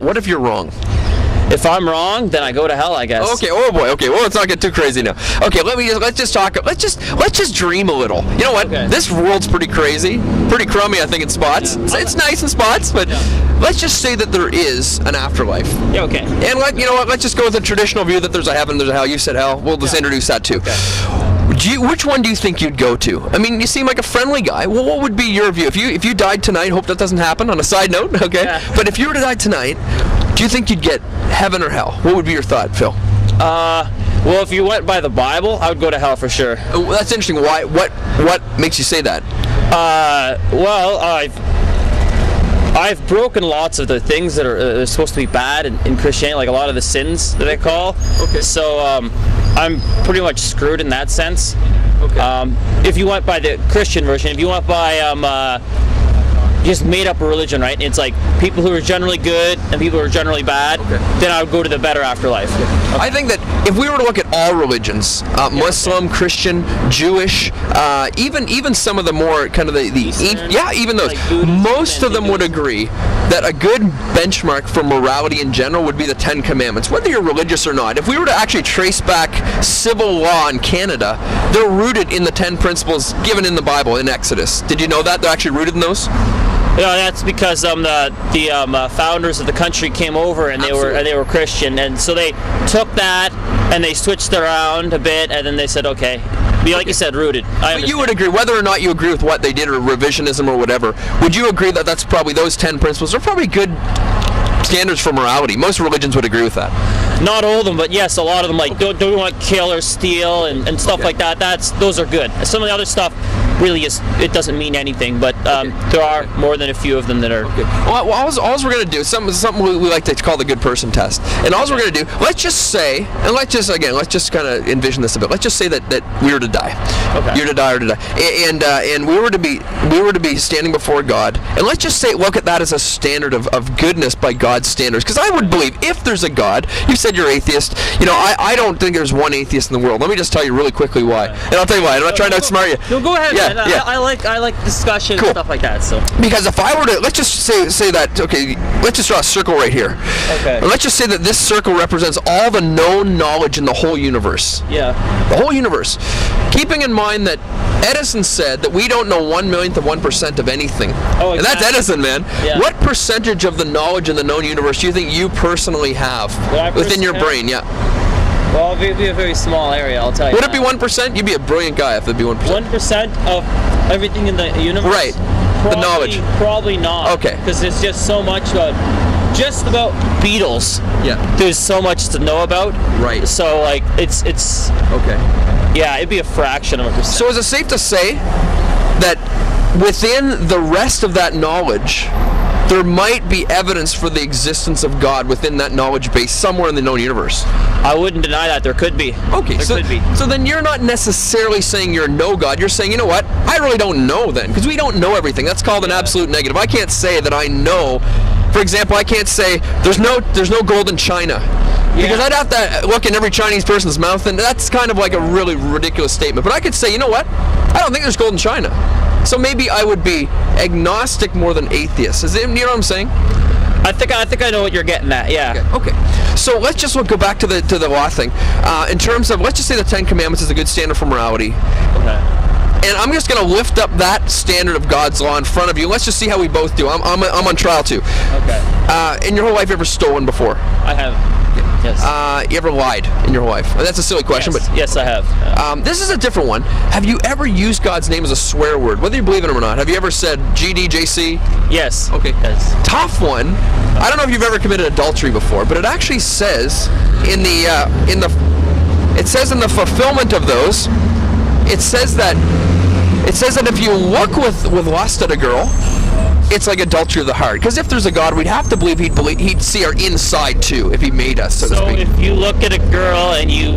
What if you're wrong? If I'm wrong, then I go to hell, I guess. Okay. Oh boy. Okay. Well, let's not get too crazy now. Okay. Let's just dream a little. You know what? Okay. This world's pretty crazy, pretty crummy. I think in spots. Yeah. It's nice in spots, but let's just say that there is an afterlife. Yeah. Okay. And you know what? Let's just go with the traditional view that there's a heaven, there's a hell. You said hell. We'll just introduce that too. Okay. Which one do you think you'd go to? I mean, you seem like a friendly guy. Well, what would be your view if you died tonight? Hope that doesn't happen. On a side note, okay. Yeah. But if you were to die tonight, do you think you'd get heaven or hell? What would be your thought, Phil? Well, if you went by the Bible, I would go to hell for sure. Oh, that's interesting. Why? What makes you say that? Well, I've broken lots of the things that are supposed to be bad in Christianity, like a lot of the sins that they call. Okay. So I'm pretty much screwed in that sense. Okay. If you went by the Christian version, if you went by just made up a religion, right? It's like people who are generally good and people who are generally bad. Okay. Then I would go to the better afterlife. Okay. I think that if we were to look at all religions, Muslim, Christian, Jewish, even some of the more kind of the even those, like most of them would agree that a good benchmark for morality in general would be the 10 Commandments, whether you're religious or not. If we were to actually trace back civil law in Canada, they're rooted in the 10 principles given in the Bible in Exodus. Did you know that? They're actually rooted in those? Yeah, that's because the founders of the country came over and they were Christian, and so they took that and they switched around a bit, and then they said, okay, like you said, rooted. But you would agree, whether or not you agree with what they did or revisionism or whatever, would you agree that that's probably those 10 principles are probably good standards for morality? Most religions would agree with that. Not all of them, but yes, a lot of them, like don't want to kill or steal and stuff like that. Those are good. Some of the other stuff really it doesn't mean anything, but there are more than a few of them that are. Okay. Well, all we're going to do is something we like to call the good person test. And all we're going to do, let's just kind of envision this a bit. Let's just say that we were to die. Okay. You're to die or to die. And we were to be standing before God. And let's just say, look at that as a standard of goodness by God's standards. Because I would believe, if there's a God, you said you're atheist. You know, I don't think there's one atheist in the world. Let me just tell you really quickly why. And I'll tell you why. I'm not trying to outsmart you. No, go ahead. Yeah. Yeah. I like discussion and stuff like that. So because if I were to, let's just say that, okay, let's just draw a circle right here. Okay. And let's just say that this circle represents all the known knowledge in the whole universe. Yeah. The whole universe. Keeping in mind that Edison said that we don't know 1/1,000,000 of 1% of anything. Oh, exactly. And that's Edison, man. Yeah. What percentage of the knowledge in the known universe do you think you personally have within your brain? Yeah. Well, it'd be a very small area, I'll tell you. Would it be 1%? You'd be a brilliant guy if it'd be 1%. 1% of everything in the universe? Right. The knowledge. Probably not. Okay. Because there's just so much about Beatles. Yeah. There's so much to know about. Right. So like it's okay. Yeah, it'd be a fraction of a percent. So is it safe to say that within the rest of that knowledge, there might be evidence for the existence of God within that knowledge base somewhere in the known universe? I wouldn't deny that. There could be. Okay, there could be. So then you're not necessarily saying you're no God. You're saying, you know what? I really don't know then, because we don't know everything. That's called an absolute negative. I can't say that I know. For example, I can't say there's no gold in China. Because I'd have to look in every Chinese person's mouth, and that's kind of like a really ridiculous statement. But I could say, you know what? I don't think there's gold in China. So maybe I would be agnostic more than atheist. You know what I'm saying? I think I know what you're getting at. Yeah. Okay. So let's just go back to the law thing. In terms of, let's just say the 10 Commandments is a good standard for morality. Okay. And I'm just going to lift up that standard of God's law in front of you. Let's just see how we both do. I'm on trial too. Okay. In your whole life, you ever stolen before? I have. Yes. You ever lied in your whole life? That's a silly question, yes. but yes, I have. This is a different one. Have you ever used God's name as a swear word, whether you believe in it or not? Have you ever said GDJC? Yes. Okay. Yes. Tough one. I don't know if you've ever committed adultery before, but it actually says in the fulfillment of those, it says that if you look with lust at a girl, it's like adultery of the heart. Because if there's a God, we'd have to believe he'd see our inside too, if he made us, so to speak. So if you look at a girl and you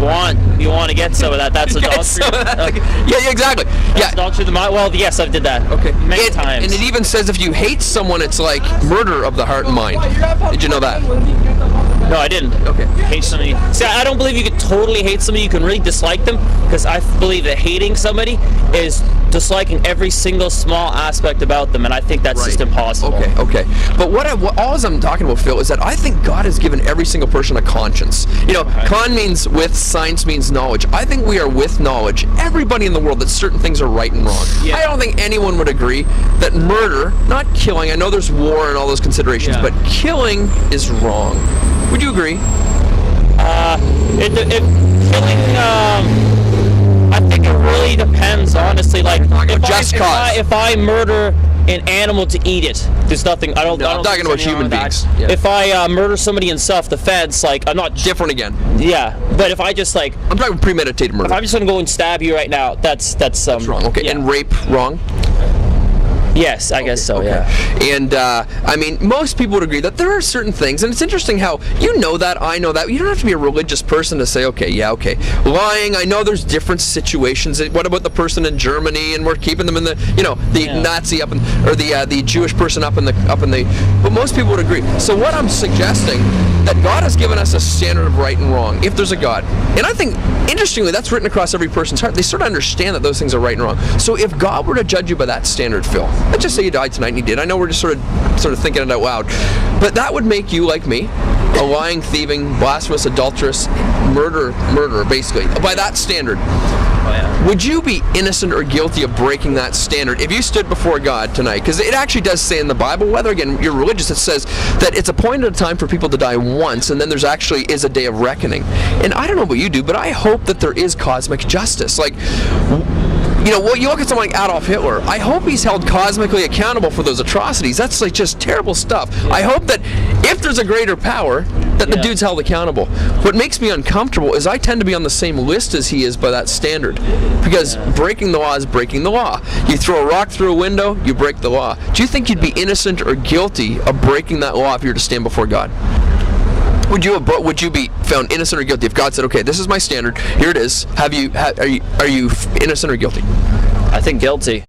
want to get some of that. That's adultery. Yeah, exactly. That's adultery of the mind. Well, yes, I've did that. Okay. Many times. And it even says if you hate someone, it's like murder of the heart and mind. Did you know that? No, I didn't. Okay. Hate somebody. See, I don't believe you can totally hate somebody. You can really dislike them, because I believe that hating somebody is disliking every single small aspect about them, and I think that's just impossible. Okay. But what all I'm talking about, Phil, is that I think God has given every single person a conscience. You know, con means with, science means knowledge. I think we are with knowledge, everybody in the world, that certain things are right and wrong. Yeah. I don't think anyone would agree that murder, not killing, I know there's war and all those considerations, but killing is wrong. Would you agree? Killing, I think it really depends, honestly. Like, if I murder an animal to eat it, there's nothing. I don't. I'm talking about human beings. Yeah. If I murder somebody in self-defense, like, I'm not different again. Yeah, but if I just like, I'm talking premeditated murder. If I'm just gonna go and stab you right now, that's wrong. Okay, and rape wrong. Yes, I guess so, yeah. And, I mean, most people would agree that there are certain things, and it's interesting how, you know that, I know that, you don't have to be a religious person to say, okay. Lying, I know there's different situations. What about the person in Germany, and we're keeping them in the, Nazi up in, or the Jewish person up in the, but most people would agree. So what I'm suggesting, that God has given us a standard of right and wrong, if there's a God. And I think, interestingly, that's written across every person's heart. They sort of understand that those things are right and wrong. So if God were to judge you by that standard, Phil, let's just say you died tonight, and he did. I know we're just sort of thinking it out loud, but that would make you like me, a lying, thieving, blasphemous, adulterous, murderer, basically, by that standard. Would you be innocent or guilty of breaking that standard if you stood before God tonight? Because it actually does say in the Bible, whether again you're religious, it says that it's appointed a time for people to die once, and then there's actually is a day of reckoning. And I don't know what you do, but I hope that there is cosmic justice. Like, you look at someone like Adolf Hitler. I hope he's held cosmically accountable for those atrocities. That's like just terrible stuff. Yeah. I hope that if there's a greater power, that the dude's held accountable. What makes me uncomfortable is I tend to be on the same list as he is by that standard. Because breaking the law is breaking the law. You throw a rock through a window, you break the law. Do you think you'd be innocent or guilty of breaking that law if you were to stand before God? Would you be found innocent or guilty if God said, okay, this is my standard, here it is, are you innocent or guilty? I think guilty.